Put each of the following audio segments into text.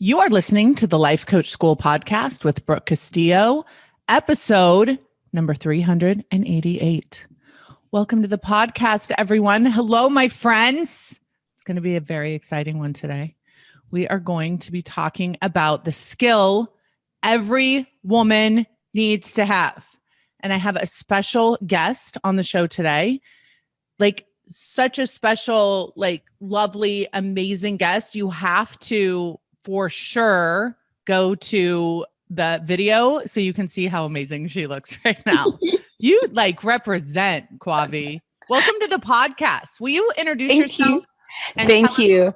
You are listening to the Life Coach School podcast with Brooke Castillo, episode number 388. Welcome to the podcast, everyone. Hello, my friends. It's going to be a very exciting one today. We are going to be talking about the skill every woman needs to have. And I have a special guest on the show today. Such a special, lovely, amazing guest. You have to for sure go to the video so you can see how amazing she looks right now. You represent, Kwavi. Welcome to the podcast. Will you introduce yourself? Thank you.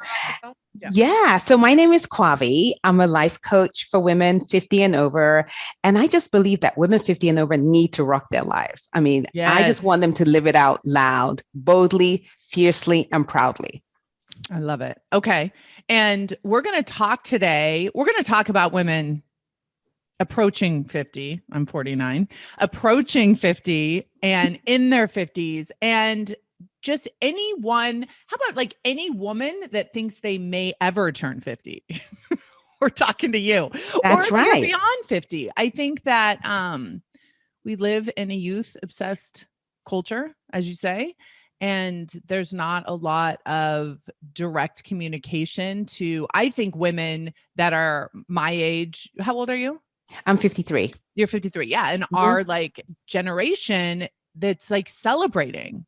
Yeah. So my name is Kwavi. I'm a life coach for women 50 and over. And I just believe that women 50 and over need to rock their lives. I mean, yes. I just want them to live it out loud, boldly, fiercely, and proudly. I love it. Okay. And we're going to talk today. We're going to talk about women approaching 50. I'm 49, approaching 50 and in their 50s, and just anyone. How about any woman that thinks they may ever turn 50? We're talking to you. That's or right. Beyond 50. I think that we live in a youth obsessed culture, as you say. And there's not a lot of direct communication to, I think, women that are my age. How old are you? I'm 53. You're 53. Yeah. And our generation that's celebrating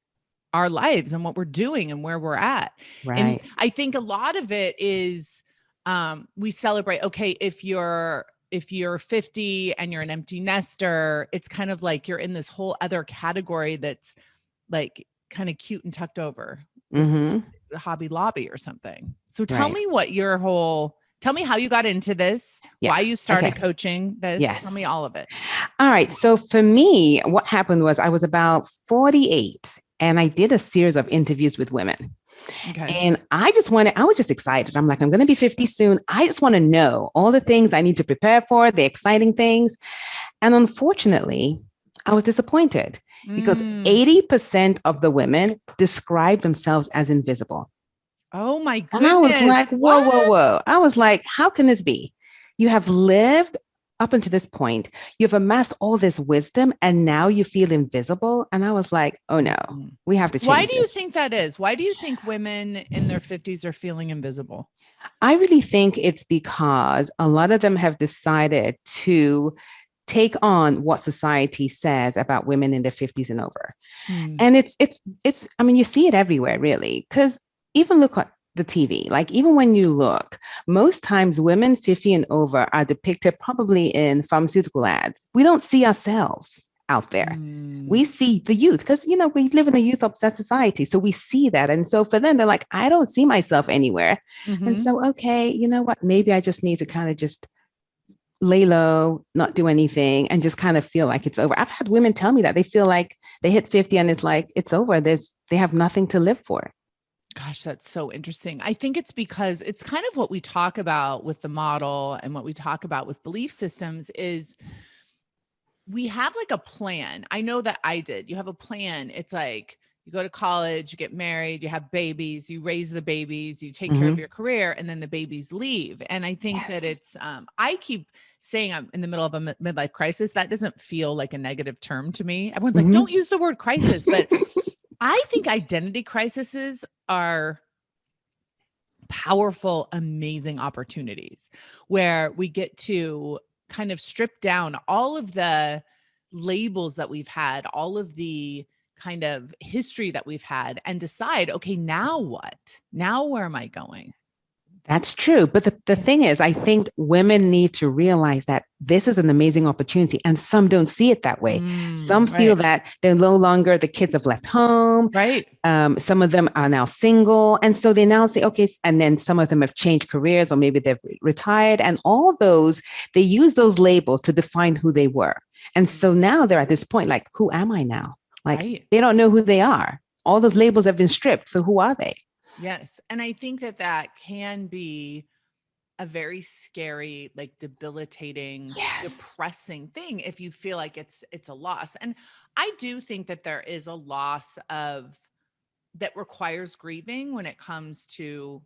our lives and what we're doing and where we're at. Right. And I think a lot of it is we celebrate, okay, if you're 50 and you're an empty nester, it's kind of like you're in this whole other category that's kind of cute and tucked over the Hobby Lobby or something. So tell me tell me how you got into this, why you started coaching this. Yes. Tell me all of it. All right. So for me, what happened was I was about 48 and I did a series of interviews with women. Okay. And I was just excited. I'm like, I'm going to be 50 soon. I just want to know all the things I need to prepare for, the exciting things. And unfortunately, I was disappointed. Because 80% of the women describe themselves as invisible. Oh my goodness. And I was like, whoa. I was like, how can this be? You have lived up until this point. You've amassed all this wisdom and now you feel invisible. And I was like, oh no, we have to change Why do you think that is? Why do you think women in their 50s are feeling invisible? I really think it's because a lot of them have decided to take on what society says about women in their 50s and over. And it's, I mean, you see it everywhere really, because even look at the TV, even when you look, most times women 50 and over are depicted probably in pharmaceutical ads. We don't see ourselves out there. We see the youth because, we live in a youth obsessed society. So we see that. And so for them, they're like, I don't see myself anywhere. And so, okay, you know what, maybe I just need to kind of just lay low, not do anything, and just kind of feel like it's over. I've had women tell me that they feel like they hit 50 and it's like, it's over. They have nothing to live for. Gosh, that's so interesting. I think it's because it's kind of what we talk about with the model and what we talk about with belief systems is we have a plan. I know that I did. You have a plan. It's you go to college, you get married, you have babies, you raise the babies, you take care of your career, and then the babies leave. And I think that it's, I keep saying I'm in the middle of a midlife crisis. That doesn't feel like a negative term to me. Everyone's like, don't use the word crisis, but I think identity crises are powerful, amazing opportunities where we get to kind of strip down all of the labels that we've had, all of the kind of history that we've had and decide, okay, now what? Now where am I going? That's true. But the thing is, I think women need to realize that this is an amazing opportunity and some don't see it that way. Some feel that they're no longer, the kids have left home. Right. Some of them are now single. And so they now say, okay, and then some of them have changed careers or maybe they've retired, and all those, they use those labels to define who they were. And so now they're at this point, like, who am I now? They don't know who they are. All those labels have been stripped. So who are they? Yes. And I think that can be a very scary, debilitating, depressing thing if you feel like it's a loss. And I do think that there is a loss that requires grieving when it comes to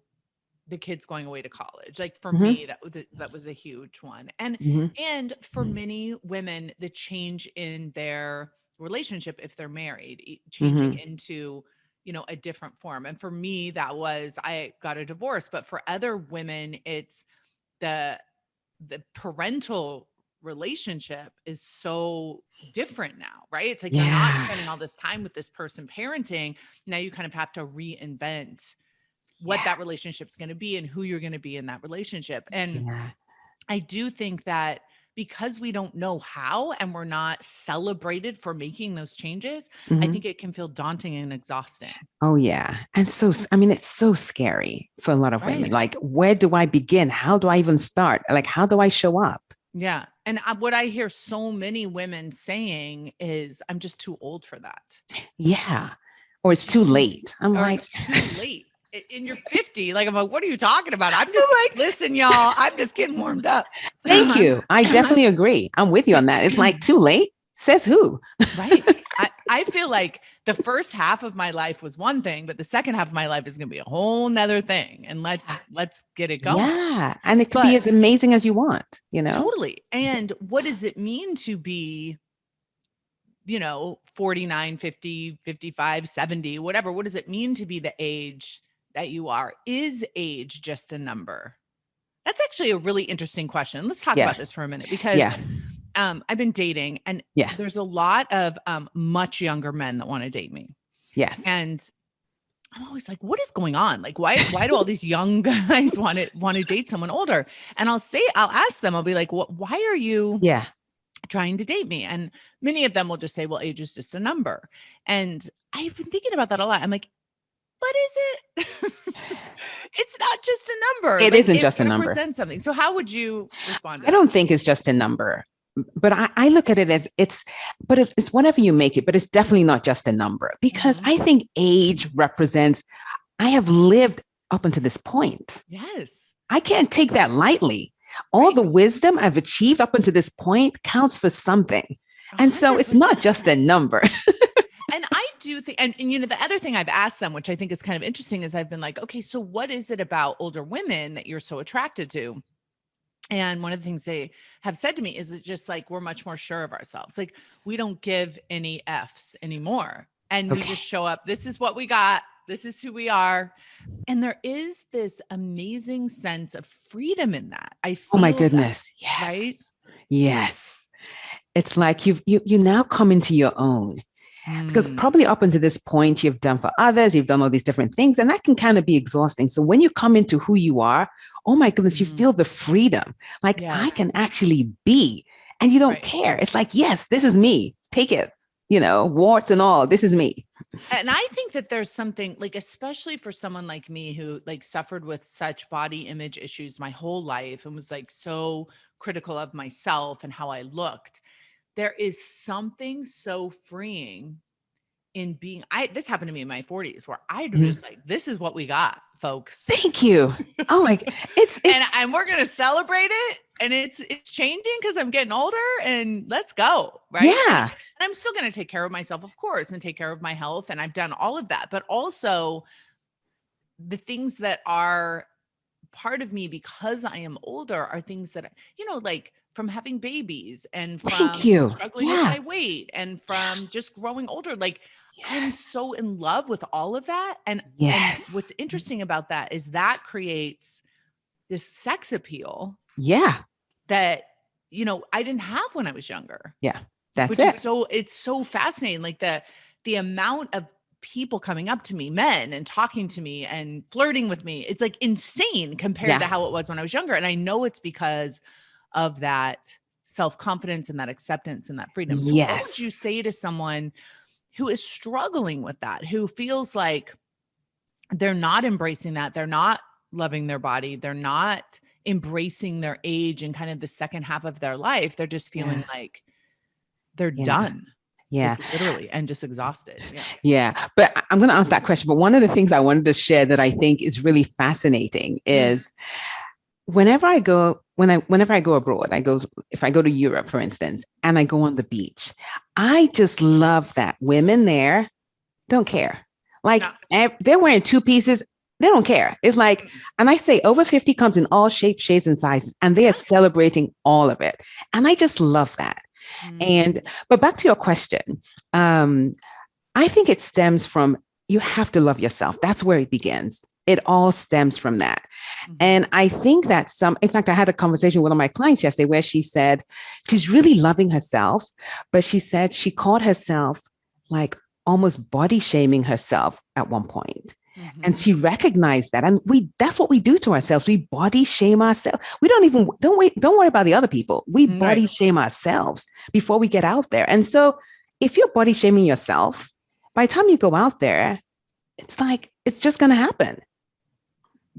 the kids going away to college. Like for Mm-hmm. me, that was a huge one. Mm-hmm. And for many women, the change in their relationship, if they're married, changing Mm-hmm. into, you know, a different form. And for me, that was, I got a divorce, but for other women, it's the parental relationship is so different now, right? It's like you're not Yeah. spending all this time with this person parenting. Now you kind of have to reinvent what Yeah. that relationship's going to be and who you're going to be in that relationship. And Yeah. I do think that because we don't know how and we're not celebrated for making those changes, I Mm-hmm. think it can feel daunting and exhausting. Oh, yeah. And so, I mean, it's so scary for a lot of women. Right. Like, where do I begin? How do I even start? Like, how do I show up? Yeah. And what I hear so many women saying is, I'm just too old for that. Yeah. Or it's too late. I'm Or like, it's too late. In your 50, like, I'm like, what are you talking about? I'm just I'm like, listen, y'all, I'm just getting warmed up. thank you. I definitely agree. I'm with you on that. It's like too late. Says who? Right. I feel like the first half of my life was one thing, but the second half of my life is going to be a whole nother thing. And let's get it going. Yeah. And it could be as amazing as you want, you know? Totally. And what does it mean to be, you know, 49, 50, 55, 70, whatever? What does it mean to be the age that you are? Is age just a number? That's actually a really interesting question. Let's talk about this for a minute, because I've been dating, and there's a lot of much younger men that want to date me. Yes. And I'm always like, what is going on? Like, why do all these young guys want to date someone older? And I'll ask them, I'll be like, why are you trying to date me? And many of them will just say, well, age is just a number. And I've been thinking about that a lot. I'm like, but is it? It's not just a number. It isn't just a number. It represents something. So how would you respond to that? I don't think it's just a number, but I look at it as it's whatever you make it, but it's definitely not just a number, because I think age represents, I have lived up until this point. Yes. I can't take that lightly. All the wisdom I've achieved up until this point counts for something. And 100%. So it's not just a number. And I do think, and you know, the other thing I've asked them, which I think is kind of interesting, is I've been like, okay, so what is it about older women that you're so attracted to? And one of the things they have said to me is, it just like, we're much more sure of ourselves. Like, we don't give any F's anymore. And we just show up. This is what we got. This is who we are. And there is this amazing sense of freedom in that. I feel, oh my goodness. That, yes. Right? Yes. It's like you now come into your own. Because probably up until this point, you've done for others, you've done all these different things, and that can kind of be exhausting. So when you come into who you are, oh my goodness, you feel the freedom. Like, I can actually be, and you don't care. It's like, yes, this is me. Take it, you know, warts and all. This is me. And I think that there's something, like, especially for someone like me who like suffered with such body image issues my whole life and was like so critical of myself and how I looked. There is something so freeing in being, this happened to me in my 40s, where I was just like, this is what we got, folks. Thank you. Oh my, it's and we're going to celebrate it. And it's changing because I'm getting older, and let's go. Right. Yeah. And I'm still going to take care of myself, of course, and take care of my health. And I've done all of that, but also the things that are part of me because I am older are things that, you know, like from having babies and from struggling with my weight and from just growing older. Like, I'm so in love with all of that. And what's interesting about that is that creates this sex appeal. Yeah. That, you know, I didn't have when I was younger. Yeah. That's which it. Is it's so fascinating. Like the amount of people coming up to me, men, and talking to me and flirting with me, it's like insane compared to how it was when I was younger. And I know it's because of that self-confidence and that acceptance and that freedom. So what would you say to someone who is struggling with that, who feels like they're not embracing that, they're not loving their body, they're not embracing their age and kind of the second half of their life, they're just feeling like they're done. Yeah. Like, literally, and just exhausted. Yeah. But I'm going to answer that question. But one of the things I wanted to share that I think is really fascinating is whenever I go abroad, if I go to Europe, for instance, and I go on the beach, I just love that women there don't care. Like, they're wearing two pieces. they don't care. It's like, and I say over 50 comes in all shapes, shades, and sizes, and they are celebrating all of it. And I just love that. But back to your question, I think it stems from, you have to love yourself. That's where it begins. It all stems from that. And I think that in fact, I had a conversation with one of my clients yesterday where she said she's really loving herself, but she said she caught herself like almost body shaming herself at one point. And she recognized that. And that's what we do to ourselves. We body shame ourselves. We don't worry about the other people. We body shame ourselves before we get out there. And so if you're body shaming yourself, by the time you go out there, it's like, it's just going to happen.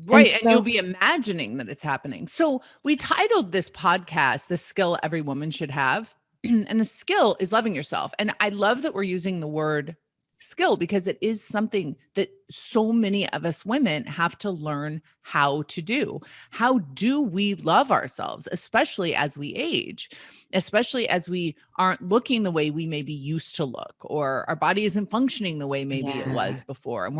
Right. And you'll be imagining that it's happening. So we titled this podcast, The Skill Every Woman Should Have. And the skill is loving yourself. And I love that we're using the word skill because it is something that so many of us women have to learn how to do. How do we love ourselves, especially as we age, especially as we aren't looking the way we maybe used to look, or our body isn't functioning the way maybe it was before. And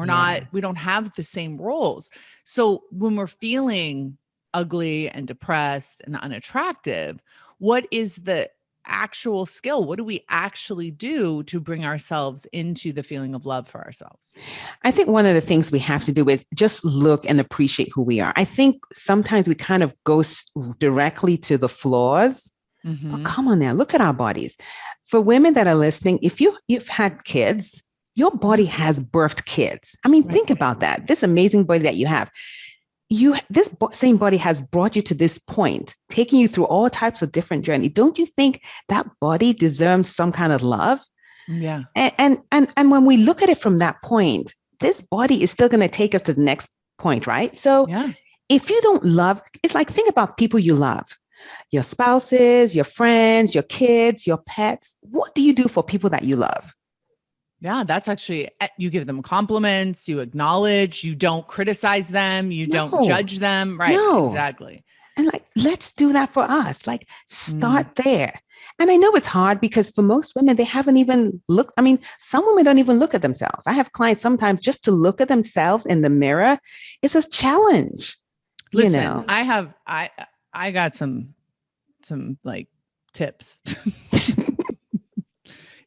we don't have the same roles. So when we're feeling ugly and depressed and unattractive, what is the actual skill? What do we actually do to bring ourselves into the feeling of love for ourselves? I think one of the things we have to do is just look and appreciate who we are. I think sometimes we kind of go directly to the flaws. But come on now, look at our bodies. For women that are listening, if you've had kids, your body has birthed kids. I mean, think about that. This amazing body that you have. This same body has brought you to this point, taking you through all types of different journeys. Don't you think that body deserves some kind of love? Yeah. And when we look at it from that point, this body is still going to take us to the next point, right? So if you don't love, it's like, think about people you love, your spouses, your friends, your kids, your pets. What do you do for people that you love? Yeah, that's actually, you give them compliments, you acknowledge, you don't criticize them, you don't judge them. Right. Exactly. And like, let's do that for us. Like, start there. And I know it's hard because for most women, they haven't even looked. I mean, some women don't even look at themselves. I have clients sometimes just to look at themselves in the mirror is a challenge. Listen, I got some like tips.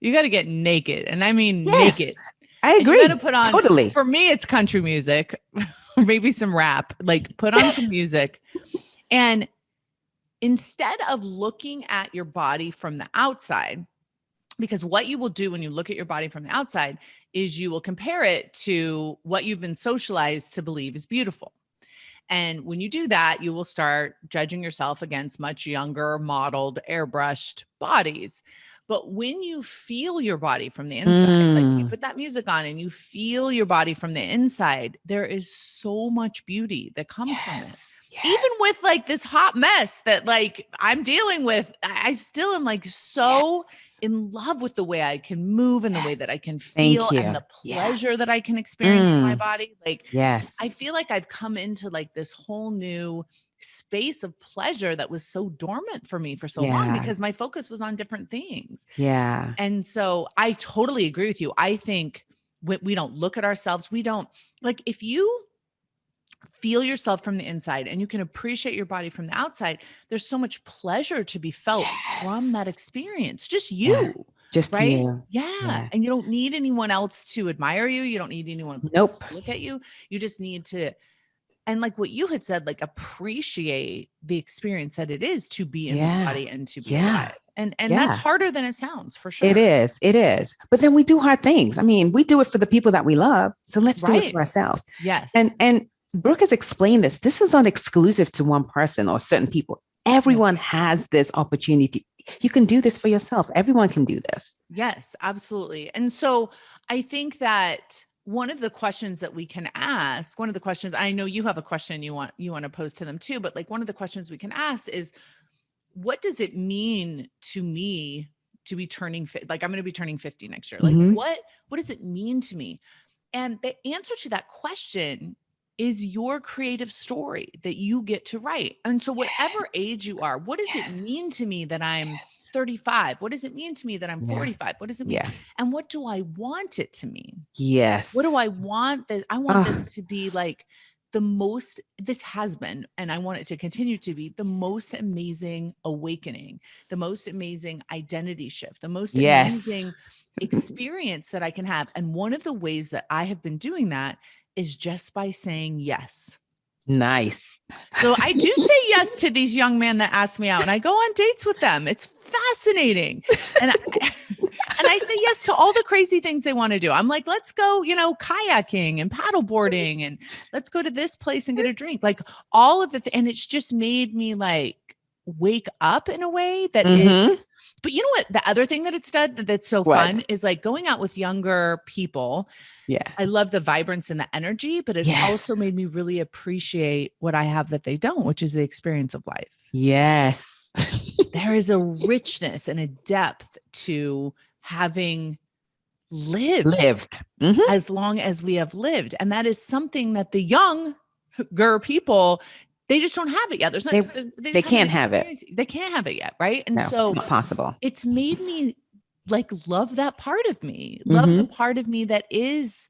You got to get naked. And I mean, naked. I agree. You got to put on, totally. For me, it's country music, or maybe some rap, like put on some music. And instead of looking at your body from the outside, because what you will do when you look at your body from the outside is you will compare it to what you've been socialized to believe is beautiful. And when you do that, you will start judging yourself against much younger, modeled, airbrushed bodies. But when you feel your body from the inside, like you put that music on and you feel your body from the inside, there is so much beauty that comes from it. Yes. Even with like this hot mess that like I'm dealing with, I still am like so in love with the way I can move and the way that I can feel and the pleasure that I can experience in my body. Like, I feel like I've come into like this whole new space of pleasure that was so dormant for me for so long because my focus was on different things. Yeah. And so I totally agree with you. I think we don't look at ourselves. We don't, like, if you feel yourself from the inside and you can appreciate your body from the outside, there's so much pleasure to be felt from that experience. Just you. Just right? you. Yeah. And you don't need anyone else to admire you. You don't need anyone to look at you. You just need to, and like what you had said, like appreciate the experience that it is to be in this body and to be alive. And that's harder than it sounds, for sure. It is. It is. But then we do hard things. I mean, we do it for the people that we love. So let's do it for ourselves. Yes. And Brooke has explained this. This is not exclusive to one person or certain people. Everyone has this opportunity. You can do this for yourself. Everyone can do this. Yes, absolutely. And so I think that one of the questions that we can ask, one of the questions, I know you have a question you want to pose to them too, but like one of the questions we can ask is, what does it mean to me to be turning like I'm going to be turning 50 next year? Like what does it mean to me? And the answer to that question is your creative story that you get to write. And so whatever age you are, what does it mean to me that I'm 35? What does it mean to me that I'm 45? What does it mean? Yeah. And what do I want it to mean? Yes. What do I want? I want this to be like this has been, and I want it to continue to be the most amazing awakening, the most amazing identity shift, the most amazing experience that I can have. And one of the ways that I have been doing that is just by saying yes. Nice. So I do say yes to these young men that ask me out, and I go on dates with them. It's fascinating. And I say yes to all the crazy things they want to do. I'm like, let's go, kayaking and paddleboarding, and let's go to this place and get a drink. Like all of it. And it's just made me like wake up in a way that is. But you know what? The other thing that it's done that's so fun is like going out with younger people. Yeah. I love the vibrance and the energy, but it also made me really appreciate what I have that they don't, which is the experience of life. Yes. There is a richness and a depth to having lived as long as we have lived. And that is something that the younger people, they just don't have it yet. There's not, they can't have it. They can't have it yet. Right. And no, so it's not possible. It's made me like love that part of me, love the part of me that is,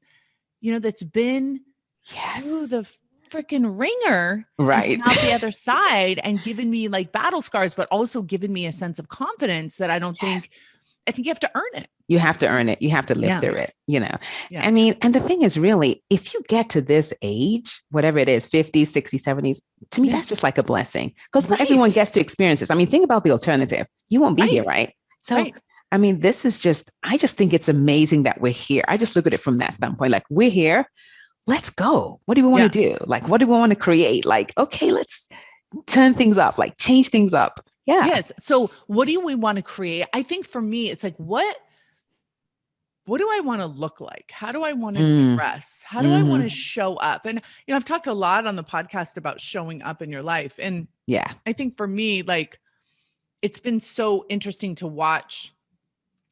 that's been through the freaking ringer, right, out the other side, and given me like battle scars, but also given me a sense of confidence that I think you have to earn it. You have to earn it. You have to live through it, Yeah. I mean, and the thing is really, if you get to this age, whatever it is, 50s, 60s, 70s, to me, that's just like a blessing, because not everyone gets to experience this. I mean, think about the alternative. You won't be here, right? So, I mean, I just think it's amazing that we're here. I just look at it from that standpoint. Like, we're here. Let's go. What do we want to do? Like, what do we want to create? Like, okay, let's turn things up, like change things up. Yeah. Yes. So what do we want to create? I think for me, it's like, what do I want to look like? How do I want to dress? How do I want to show up? And, I've talked a lot on the podcast about showing up in your life. And I think for me, like, it's been so interesting to watch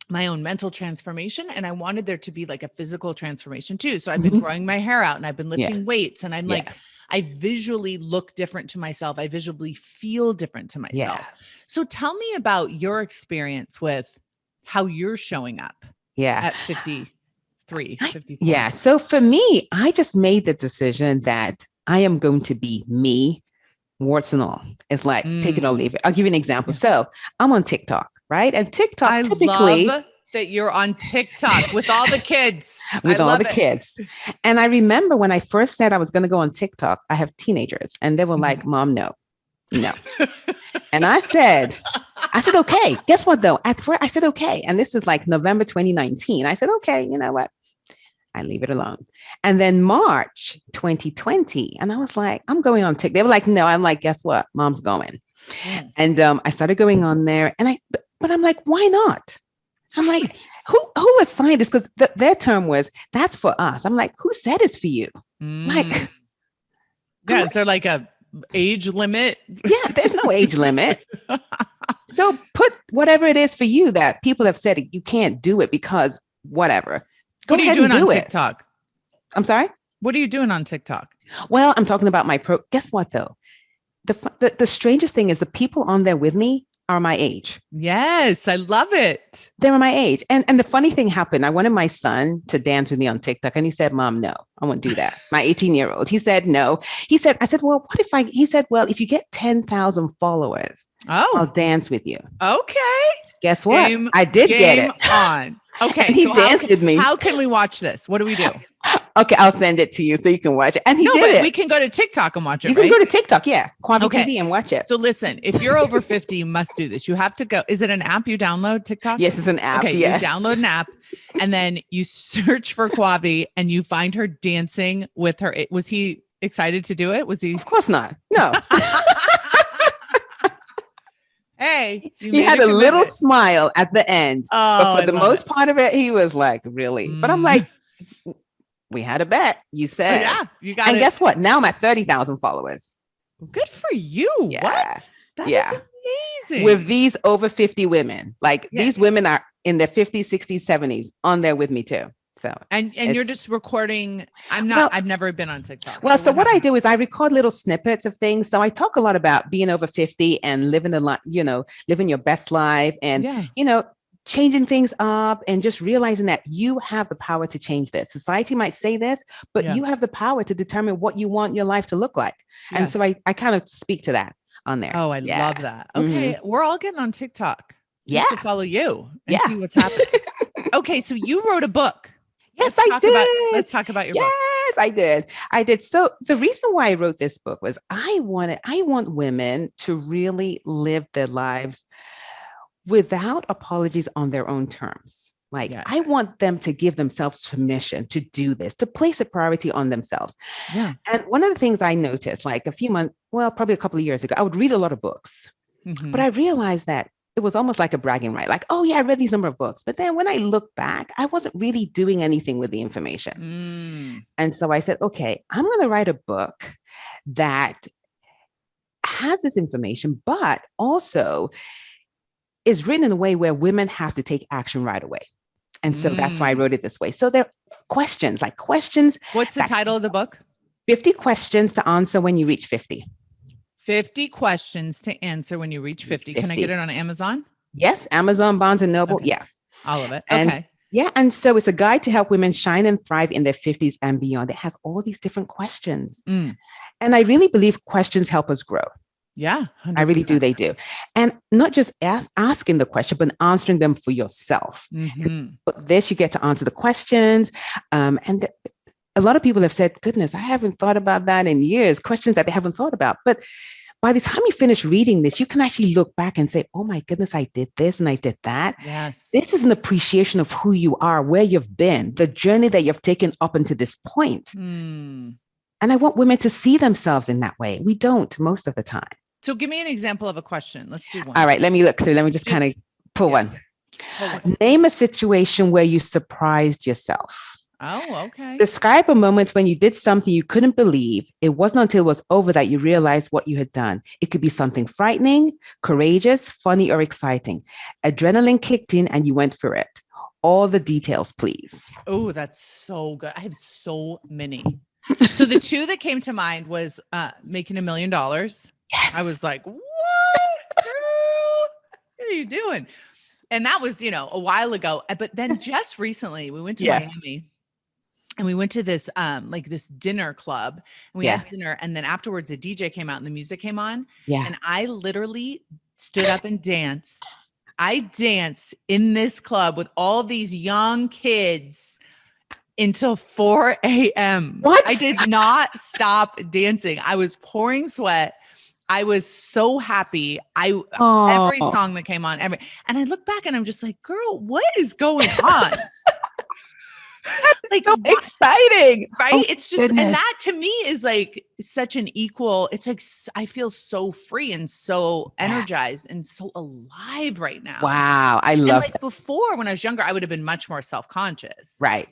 my own mental transformation. And I wanted there to be like a physical transformation too. So I've been growing my hair out, and I've been lifting weights, and I'm like, I visually look different to myself. I visually feel different to myself. Yeah. So tell me about your experience with how you're showing up. At 53, 54. Yeah. So for me, I just made the decision that I am going to be me, warts and all. It's like, take it or leave it. I'll give you an example. So I'm on TikTok, right? And TikTok typically... love that you're on TikTok with all the kids. With all the kids. And I remember when I first said I was going to go on TikTok, I have teenagers, and they were like, Mom, no. And I said, okay. Guess what though? At first I said, okay. And this was like November 2019. I said, okay, you know what? I leave it alone. And then March 2020. And I was like, I'm going on TikTok. They were like, no. I'm like, guess what? Mom's going. And I started going on there, and but I'm like, why not? I'm like, who assigned this? Because their term was, that's for us. I'm like, who said it's for you? Like, is there like a age limit? Yeah, there's no age limit. So put whatever it is for you that people have said you can't do it because whatever. What are you doing on TikTok? I'm sorry? What are you doing on TikTok? Well, I'm talking about guess what though? The strangest thing is the people on there with me are my age. Yes, I love it. They were my age. And the funny thing happened. I wanted my son to dance with me on TikTok, and he said, Mom, no, I won't do that. My 18-year-old. He said, no. I said, well, he said, well, if you get 10,000 followers, I'll dance with you. Okay. Guess what? I did get it. On. Okay. And he danced with me. How can we watch this? What do we do? Okay, I'll send it to you so you can watch it. And he did it. We can go to TikTok and watch it. You can go to TikTok, Kwavi TV and watch it. So listen, if you're over 50, you must do this. You have to go. Is it an app you download, TikTok? Yes, it's an app. Okay, yes. You download an app, and then you search for Kwavi, and you find her dancing with her. Was he excited to do it? Was he? Of course not. No. Hey, he had a little smile at the end. But for the most part of it, he was like, really? But I'm like, we had a bet. You said. You got it. And guess what? Now I'm at 30,000 followers. Good for you. Yeah. What? That is amazing. With these over 50 women. Like these women are in their 50s, 60s, 70s on there with me too. So, and you're just recording. I've never been on TikTok. Well, so what I do is I record little snippets of things. So I talk a lot about being over 50 and living living your best life and, changing things up and just realizing that you have the power to change this. Society might say this, but you have the power to determine what you want your life to look like. Yes. And so I kind of speak to that on there. Oh, I love that. Okay. Mm-hmm. We're all getting on TikTok. Just to follow you and see what's happening. Okay. So you wrote a book. Yes, I did. Let's talk about your book. Yes, I did. So the reason why I wrote this book was I want women to really live their lives without apologies on their own terms. Like, yes. I want them to give themselves permission to do this, to place a priority on themselves. Yeah. And one of the things I noticed, like probably a couple of years ago, I would read a lot of books, but I realized that it was almost like a bragging right. Like, oh yeah, I read these number of books. But then when I look back, I wasn't really doing anything with the information. And so I said, okay, I'm going to write a book that has this information, but also is written in a way where women have to take action right away. And so that's why I wrote it this way. So there are questions. What's the title of the book? 50 questions to answer when you reach 50. 50 questions to answer when you reach 50. Can I get it on Amazon? Yes. Amazon, Barnes and Noble. Okay. Yeah. All of it. Okay. And so it's a guide to help women shine and thrive in their 50s and beyond. It has all these different questions. And I really believe questions help us grow. Yeah. 100%. I really do. They do. And not just asking the question, but answering them for yourself. But this, you get to answer the questions. A lot of people have said, goodness, I haven't thought about that in years, questions that they haven't thought about. But by the time you finish reading this, you can actually look back and say, oh my goodness, I did this and I did that. Yes. This is an appreciation of who you are, where you've been, the journey that you've taken up until this point. And I want women to see themselves in that way. We don't most of the time. So give me an example of a question. Let's do one. All right, let me look through. Let me just kind of pull one. Name a situation where you surprised yourself. Oh, okay. Describe a moment when you did something you couldn't believe. It wasn't until it was over that you realized what you had done. It could be something frightening, courageous, funny, or exciting. Adrenaline kicked in and you went for it. All the details, please. Oh, that's so good. I have so many. So the two that came to mind was making $1 million. Yes. I was like, what, girl? What are you doing? And that was, a while ago. But then just recently we went to Miami. And we went to this, this dinner club, and we had dinner. And then afterwards, a DJ came out and the music came on. Yeah. And I literally stood up and danced. I danced in this club with all these young kids until 4 a.m. What? I did not stop dancing. I was pouring sweat. I was so happy. Every song that came on, and I look back and I'm just like, girl, what is going on? Like, so exciting, right? Oh, it's just, goodness. And that to me is like such an equal, it's like, I feel so free and so energized and so alive right now. Wow. I love it. Before, when I was younger, I would have been much more self-conscious. Right.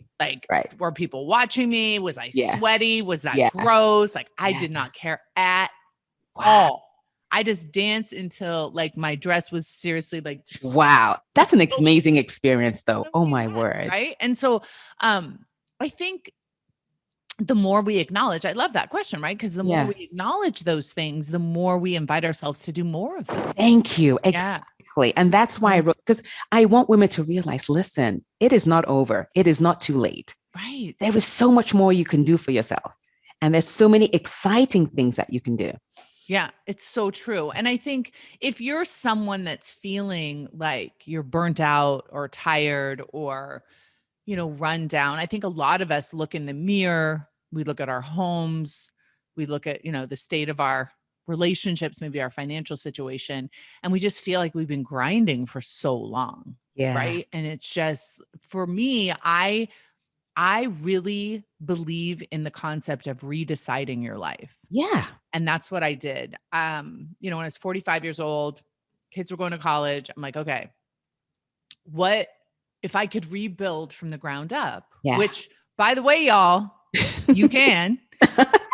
Were people watching me? Was I sweaty? Was that gross? Like, I did not care at all. I just danced until my dress was seriously wow. That's an amazing experience though. Oh my word. Right. And so, I think the more we acknowledge, I love that question, right? Because the more we acknowledge those things, the more we invite ourselves to do more of them. Thank you. Exactly. And that's why I wrote, because I want women to realize, listen, it is not over. It is not too late. Right. There is so much more you can do for yourself. And there's so many exciting things that you can do. Yeah, it's so true. And I think if you're someone that's feeling like you're burnt out or tired or, run down, I think a lot of us look in the mirror, we look at our homes, we look at, the state of our relationships, maybe our financial situation, and we just feel like we've been grinding for so long. Yeah. Right. And it's just, for me, I really believe in the concept of redeciding your life. Yeah. And that's what I did. When I was 45 years old, kids were going to college. I'm like, okay, what if I could rebuild from the ground up? Yeah. Which, by the way, y'all, you can.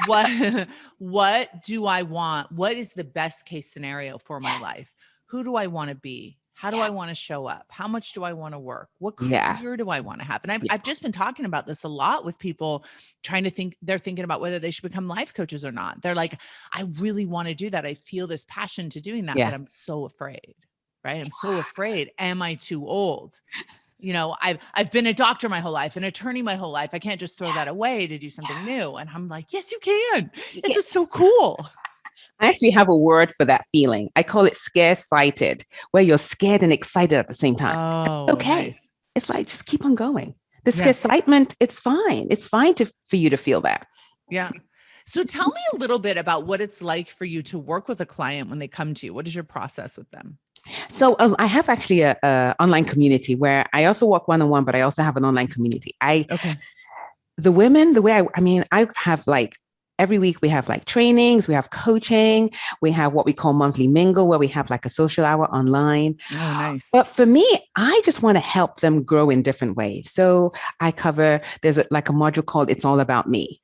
What do I want? What is the best case scenario for my life? Who do I want to be? How do I want to show up? How much do I want to work? What Yeah. career do I want to have? And I've just been talking about this a lot with people trying to think, they're thinking about whether they should become life coaches or not. They're like, I really want to do that. I feel this passion to doing that, but I'm so afraid, right? I'm so afraid. Am I too old? You know, I've been a doctor my whole life, an attorney my whole life. I can't just throw that away to do something new. And I'm like, yes, you can. This is so cool. I actually have a word for that feeling. I call it scare-sighted, where you're scared and excited at the same time. Oh, okay. Nice. It's like, just keep on going. The excitement, it's fine. It's fine for you to feel that. Yeah. So tell me a little bit about what it's like for you to work with a client when they come to you. What is your process with them? So I have actually a online community where I also work one-on-one, but I also have an online community. The women, the way I have like, every week we have like trainings, we have coaching, we have what we call monthly mingle, where we have like a social hour online. Oh, nice. But for me, I just want to help them grow in different ways. So I cover, there's like a module called It's All About Me.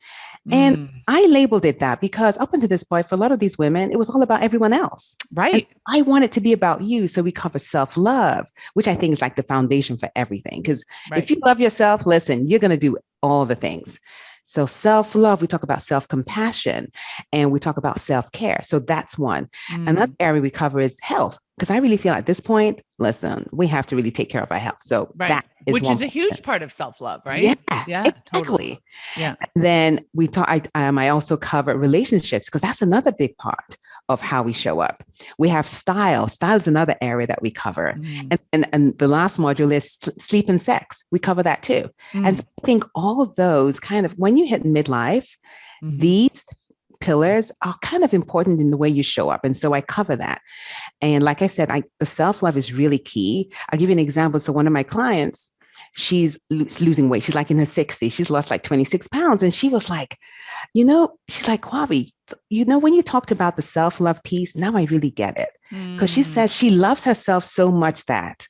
And I labeled it that because up until this point, for a lot of these women, it was all about everyone else. Right. And I want it to be about you. So we cover self-love, which I think is like the foundation for everything. Because if you love yourself, listen, you're going to do all the things. So self-love, we talk about self-compassion, and we talk about self-care. So that's one. Another area we cover is health, because I really feel at this point, listen, we have to really take care of our health. So that is which is a huge part of self-love, right? Yeah, exactly. Totally. Yeah. Then we talk. I also cover relationships, because that's another big part of how we show up. We have style. Style is another area that we cover. And the last module is sleep and sex. We cover that too. And so I think all of those kind of, when you hit midlife, these pillars are kind of important in the way you show up. And so I cover that. And like I said, the self-love is really key. I'll give you an example. So one of my clients, she's losing weight. She's like in her 60s. She's lost like 26 pounds. And she was like, she's like, Kwavi, when you talked about the self-love piece, now I really get it. Because she says she loves herself so much that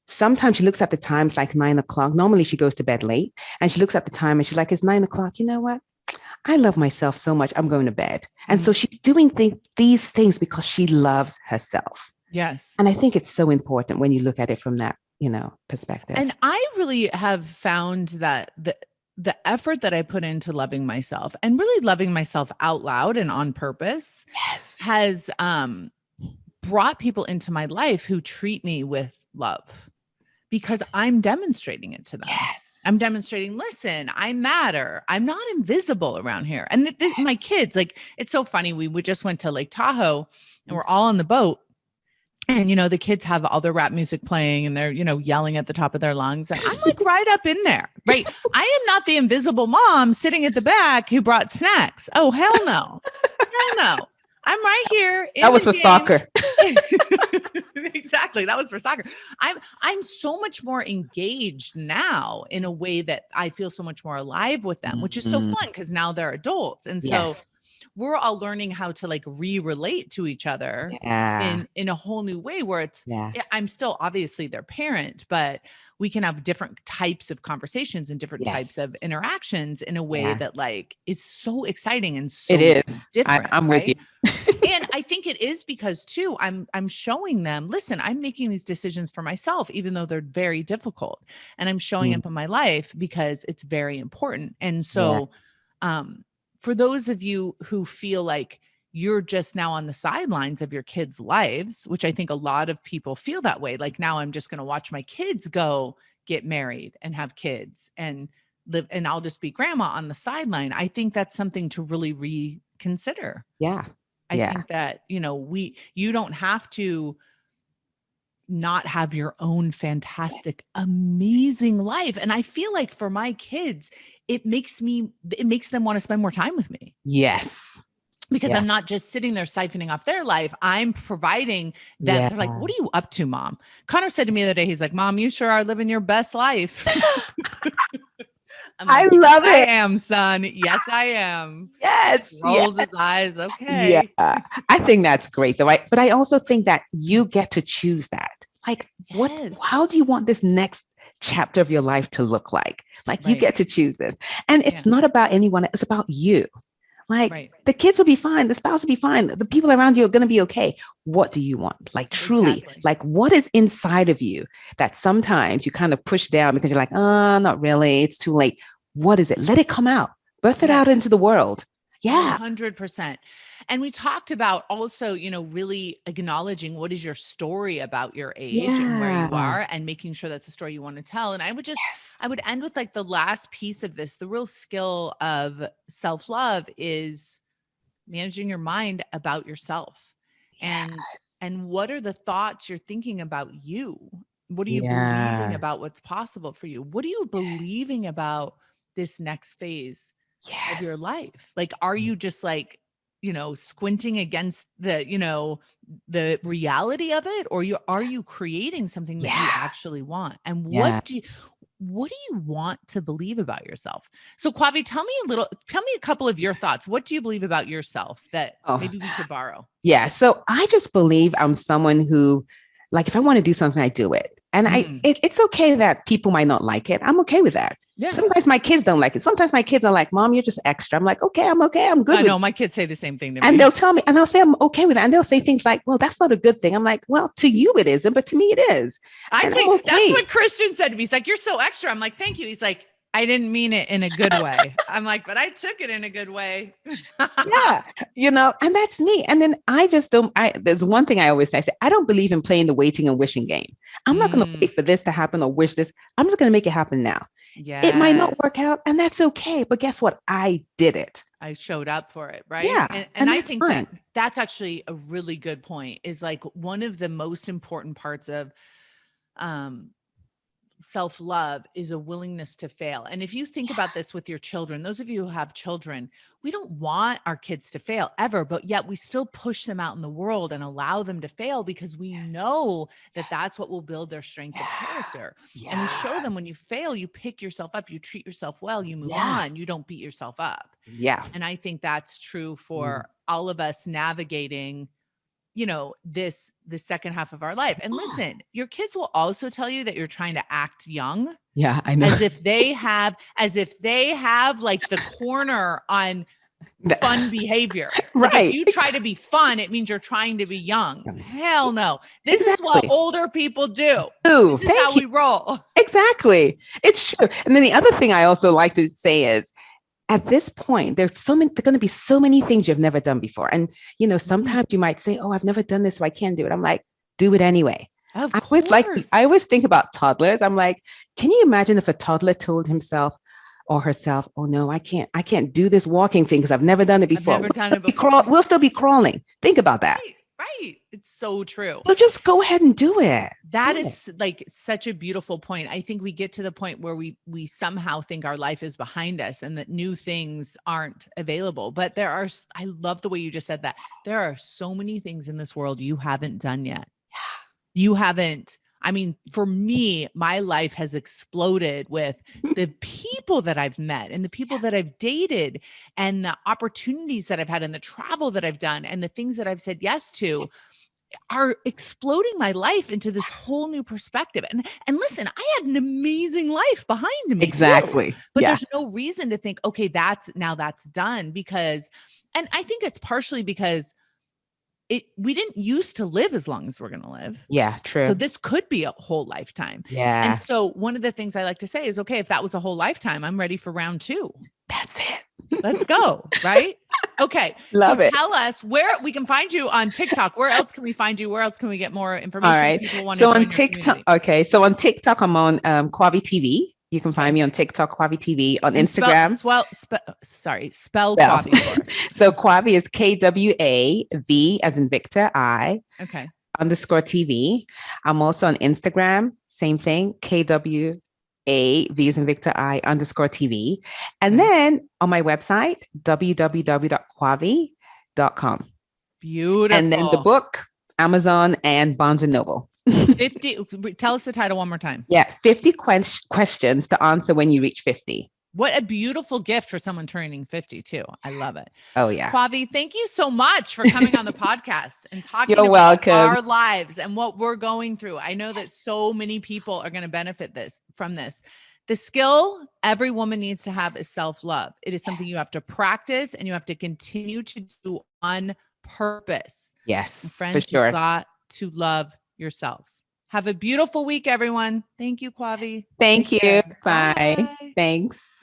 sometimes she looks at the times like 9 o'clock. Normally she goes to bed late, and she looks at the time and she's like, it's 9 o'clock. You know what? I love myself so much. I'm going to bed. And so she's doing these things because she loves herself. Yes. And I think it's so important when you look at it from that, perspective. And I really have found that the effort that I put into loving myself, and really loving myself out loud and on purpose, has brought people into my life who treat me with love, because I'm demonstrating it to them. I'm demonstrating, listen, I matter. I'm not invisible around here. And my kids, like, it's so funny. We just went to Lake Tahoe, and we're all on the boat. And, the kids have all their rap music playing, and they're, yelling at the top of their lungs. And I'm like right up in there, right? I am not the invisible mom sitting at the back who brought snacks. Oh, hell no. Hell no. I'm right here. That was for soccer. Exactly. That was for soccer. I'm so much more engaged now in a way that I feel so much more alive with them, which is so fun, because now they're adults. And so we're all learning how to like re-relate to each other in a whole new way, where it's, I'm still obviously their parent, but we can have different types of conversations and different types of interactions in a way that like is so exciting and so different. I'm with you. And I think it is because too, I'm showing them, listen, I'm making these decisions for myself, even though they're very difficult, and I'm showing up in my life because it's very important. And so, for those of you who feel like you're just now on the sidelines of your kids' lives, which I think a lot of people feel that way, like, now I'm just going to watch my kids go get married and have kids and live, and I'll just be grandma on the sideline. I think that's something to really reconsider. I think that, you don't have to not have your own fantastic, amazing life. And I feel like for my kids, it makes them want to spend more time with me. Yes. Because I'm not just sitting there siphoning off their life. I'm providing them. They're like, what are you up to, Mom? Connor said to me the other day, he's like, Mom, you sure are living your best life. I love it. I am, son. Yes, I am. Yes. Rolls his eyes. Okay. Yeah. I think that's great though. But I also think that you get to choose that. Like, how do you want this next chapter of your life to look like? Like, you get to choose this. And it's not about anyone. It's about you. Like the kids will be fine. The spouse will be fine. The people around you are going to be okay. What do you want? Like truly, like what is inside of you that sometimes you kind of push down because you're like, not really. It's too late. What is it? Let it come out. Birth it out into the world. Yeah. 100%. And we talked about also, really acknowledging what is your story about your age and where you are, and making sure that's the story you want to tell. And I would end with like the last piece of this. The real skill of self-love is managing your mind about yourself. And what are the thoughts you're thinking about you? What are you believing about what's possible for you? What are you believing about this next phase of your life? Like, are you just like, squinting against the reality of it, or are you creating something that you actually want? And what do you want to believe about yourself? So Kwavi, tell me a couple of your thoughts. What do you believe about yourself that maybe we could borrow? Yeah. So I just believe I'm someone who, like, if I want to do something, I do it. And it's okay that people might not like it. I'm okay with that. Yeah. Sometimes my kids don't like it. Sometimes my kids are like, Mom, you're just extra. I'm like, okay, I'm okay. I'm good. I know my kids say the same thing to me. And they'll tell me, and I'll say, I'm okay with it. And they'll say things like, well, that's not a good thing. I'm like, well, to you it isn't, but to me it is. That's what Christian said to me. He's like, you're so extra. I'm like, thank you. He's like, I didn't mean it in a good way. I'm like, but I took it in a good way. Yeah. And that's me. And then there's one thing I always say, I don't believe in playing the waiting and wishing game. I'm not going to wait for this to happen or wish this. I'm just going to make it happen now. Yeah. It might not work out, and that's okay. But guess what? I did it. I showed up for it. Right. Yeah. And I think that's actually a really good point, is like one of the most important parts of, self-love is a willingness to fail. And if you think about this with your children, those of you who have children, we don't want our kids to fail ever, but yet we still push them out in the world and allow them to fail because we know that that's what will build their strength of character. And we show them when you fail, you pick yourself up, you treat yourself well, you move on, you don't beat yourself up. Yeah. And I think that's true for all of us navigating the second half of our life. And listen, your kids will also tell you that you're trying to act young. Yeah, I know. As if they have like the corner on fun behavior. Like if you try to be fun, it means you're trying to be young. Hell no. This is what older people do. This is how we roll. Exactly. It's true. And then the other thing I also like to say is, at this point, there's going to be so many things you've never done before. And, sometimes you might say, oh, I've never done this, so I can't do it. I'm like, do it anyway. I always think about toddlers. I'm like, can you imagine if a toddler told himself or herself, oh no, I can't do this walking thing because I've never done it before. We'll still be crawling. Think about that. Right. It's so true. So just go ahead and do it. That is like such a beautiful point. I think we get to the point where we somehow think our life is behind us and that new things aren't available. But I love the way you just said that. There are so many things in this world you haven't done yet. You haven't. I mean, for me, my life has exploded with the people that I've met and the people that I've dated and the opportunities that I've had and the travel that I've done and the things that I've said yes to are exploding my life into this whole new perspective. And listen, I had an amazing life behind me. Exactly. But there's no reason to think, okay, that's done because, and I think it's partially because we didn't used to live as long as we're going to live. Yeah, true. So this could be a whole lifetime. Yeah. And so one of the things I like to say is, okay, if that was a whole lifetime, I'm ready for round 2. That's it. Let's go. Right. Okay. Love it. Tell us where we can find you on TikTok. Where else can we find you? Where else can we get more information? All right. So on TikTok. Okay. So on TikTok, I'm on Kwavi TV. You can find me on TikTok, Kwavi TV, on Instagram. Spell Kwavi for us. So Kwavi is KWAV as in Victor, I. Okay. _TV. I'm also on Instagram. Same thing. KWAV as in Victor, I _TV. And then on my website, www.kwavi.com. Beautiful. And then the book, Amazon and Barnes & Noble. 50. Tell us the title one more time. Yeah. 50 questions to answer when you reach 50. What a beautiful gift for someone turning 50 too. I love it. Oh yeah. Kwavi, thank you so much for coming on the podcast and talking about our lives and what we're going through. I know that so many people are going to benefit from this. The skill every woman needs to have is self-love. It is something you have to practice and you have to continue to do on purpose. Yes, Friends, for sure. you've got to love yourselves. Have a beautiful week, everyone. Thank you, Kwavi. Thank you. Care. Bye. Thanks.